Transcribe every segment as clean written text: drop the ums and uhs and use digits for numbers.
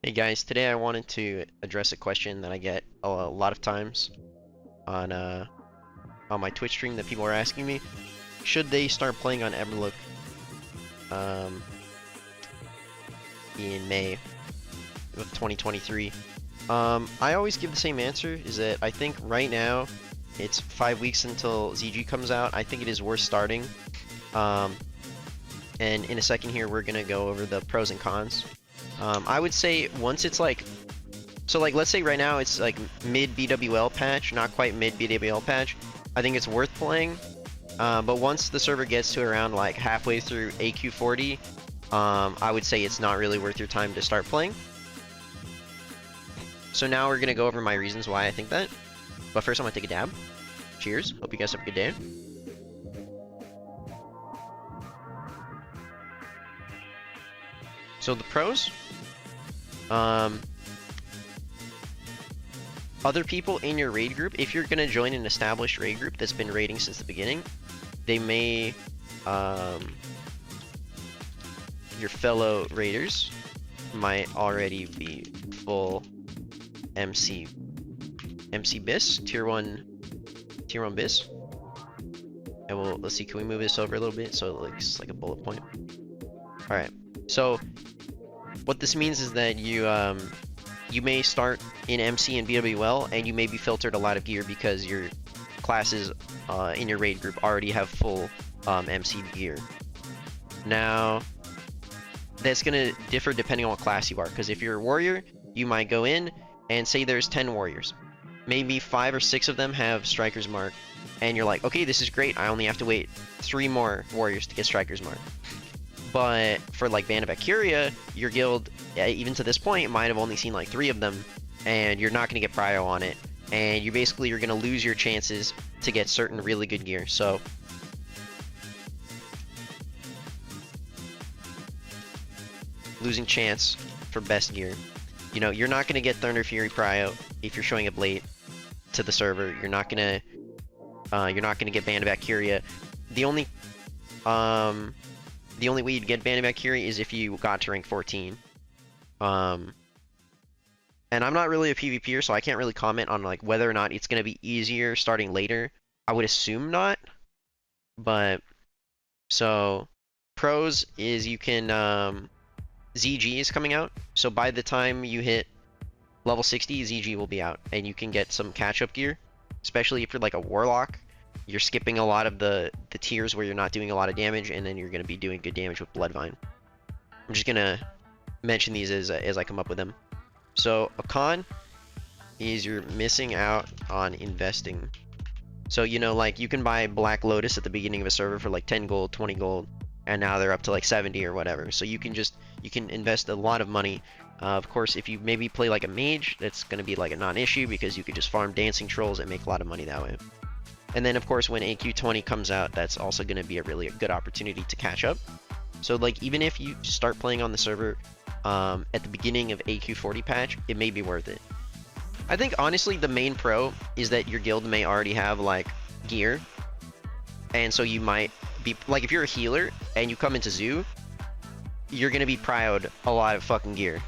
Hey guys, today I wanted to address a question that I get a lot of times on my Twitch stream that people are asking me. Should they start playing on Everlook um, in May of 2023? I always give the same answer, is that I think right now it's 5 weeks until ZG comes out. I think it is worth starting. And in a second here, we're gonna go over the pros and cons. I would say once it's like, so like let's say right now it's like mid BWL patch, not quite mid BWL patch. I think it's worth playing. But once the server gets to around like halfway through AQ40, I would say it's not really worth your time to start playing. So now we're gonna go over my reasons why I think that. But first I'm gonna take a dab. Cheers. Hope you guys have a good day. So the pros, other people in your raid group, if you're gonna join an established raid group that's been raiding since the beginning, they may, your fellow raiders might already be full MC BIS, tier 1 BIS. And let's see, can we move this over a little bit so it looks like a bullet point? Alright, so what this means is that you may start in MC and BWL, and you may be filtered a lot of gear because your classes in your raid group already have full MC gear. Now, that's gonna differ depending on what class you are, because if you're a warrior, you might go in and say there's 10 warriors. Maybe 5 or 6 of them have Striker's Mark, and you're like, okay, this is great, I only have to wait 3 more warriors to get Striker's Mark. But for like Band of Acuria, your guild, even to this point, might have only seen like 3 of them, and you're not going to get prio on it, and you're going to lose your chances to get certain really good gear. So losing chance for best gear. You know, you're not going to get Thunder Fury prio if you're showing up late to the server. You're not going to get Band of Acuria. The only way you'd get Band of Acuria is if you got to rank 14. And I'm not really a PvPer, so I can't really comment on like whether or not it's going to be easier starting later. I would assume not. But, so, pros is you can, ZG is coming out. So by the time you hit level 60, ZG will be out. And you can get some catch-up gear. Especially if you're like a Warlock. You're skipping a lot of the tiers where you're not doing a lot of damage, and then you're going to be doing good damage with Bloodvine. I'm just going to mention these as I come up with them. So a con is you're missing out on investing. So, you know, like you can buy Black Lotus at the beginning of a server for like 10 gold, 20 gold, and now they're up to like 70 or whatever. So you can invest a lot of money. Of course, if you maybe play like a mage, that's going to be like a non-issue because you could just farm dancing trolls and make a lot of money that way. And then, of course, when AQ20 comes out, that's also going to be a really good opportunity to catch up. So, like, even if you start playing on the server at the beginning of AQ40 patch, it may be worth it. I think, honestly, the main pro is that your guild may already have, like, gear. And so you might be... Like, if you're a healer and you come into Zoo, you're going to be prioed a lot of fucking gear.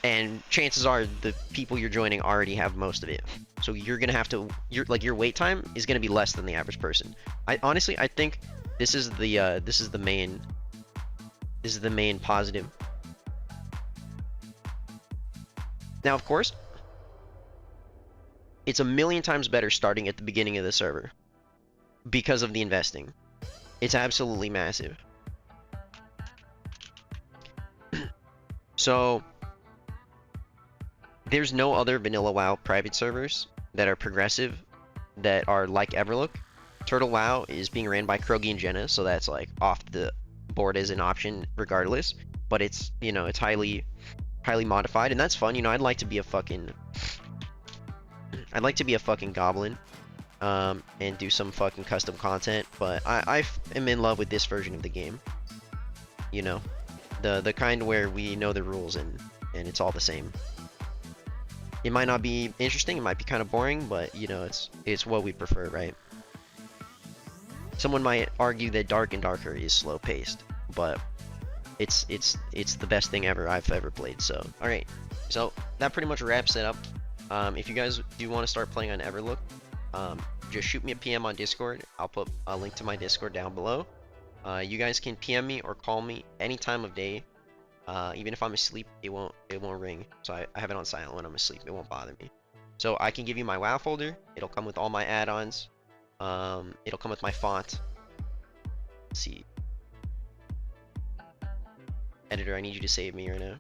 And chances are the people you're joining already have most of it. So you're gonna have to, your wait time is gonna be less than the average person. I think this is the main positive. Now, of course, it's a million times better starting at the beginning of the server because of the investing. It's absolutely massive. So there's no other vanilla WoW private servers that are progressive, that are like Everlook. Turtle WoW is being ran by Krogi and Jenna, so that's like off the board as an option regardless. But it's, you know, it's highly modified, and that's fun. You know, I'd like to be a fucking goblin, and do some fucking custom content. But I am in love with this version of the game. You know, the kind where we know the rules and it's all the same. It might not be interesting, it might be kind of boring, but, you know, it's what we prefer, right? Someone might argue that Dark and Darker is slow-paced, but It's the best thing ever I've ever played. So all right, so that pretty much wraps it up. If you guys do want to start playing on Everlook, just shoot me a PM on Discord. I'll put a link to my Discord down below. You guys can PM me or call me any time of day. Even if I'm asleep, it won't ring. So I have it on silent when I'm asleep. It won't bother me. So I can give you my WoW folder. It'll come with all my add-ons. It'll come with my font. Let's see. Editor, I need you to save me right now.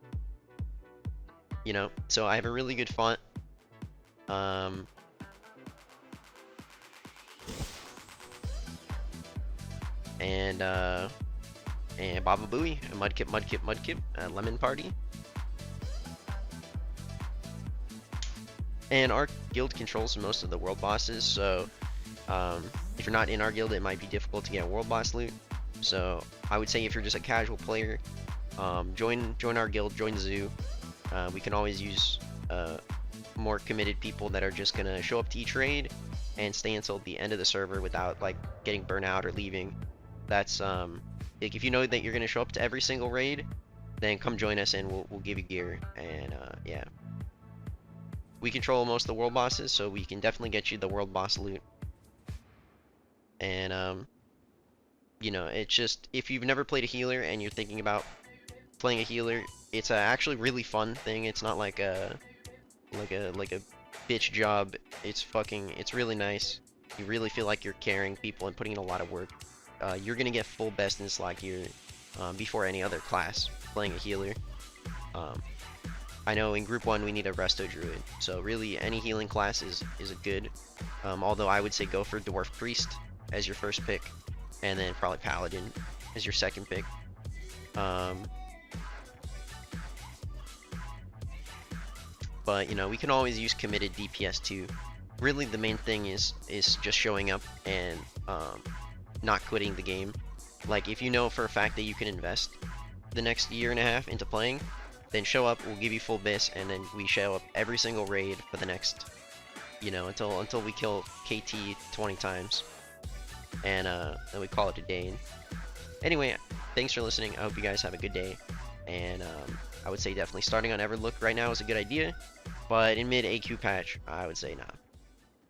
So I have a really good font. And Baba Booey, Mudkip, Lemon Party. And our guild controls most of the world bosses, so if you're not in our guild, it might be difficult to get a world boss loot. So I would say if you're just a casual player, join our guild, join the zoo. We can always use more committed people that are just gonna show up to each raid and stay until the end of the server without like getting burnt out or leaving. That's like if you know that you're gonna show up to every single raid, then come join us and we'll give you gear. And yeah, we control most of the world bosses, so we can definitely get you the world boss loot. And it's just if you've never played a healer and you're thinking about playing a healer, it's a actually really fun thing. It's not like a bitch job. It's really nice. You really feel like you're carrying people and putting in a lot of work. You're gonna get full best in slot gear before any other class playing a healer. I know in group 1 we need a resto druid, so really any healing class is a good. Although I would say go for dwarf priest as your first pick, and then probably paladin as your second pick. But we can always use committed DPS too. Really, the main thing is just showing up and not quitting the game. Like if you know for a fact that you can invest the next year and a half into playing, then show up. We'll give you full bis, and then we show up every single raid for the next, until we kill KT 20 times, and then we call it a day. Anyway, thanks for listening. I hope you guys have a good day, and I would say definitely starting on Everlook right now is a good idea, but in mid AQ patch, I would say nah.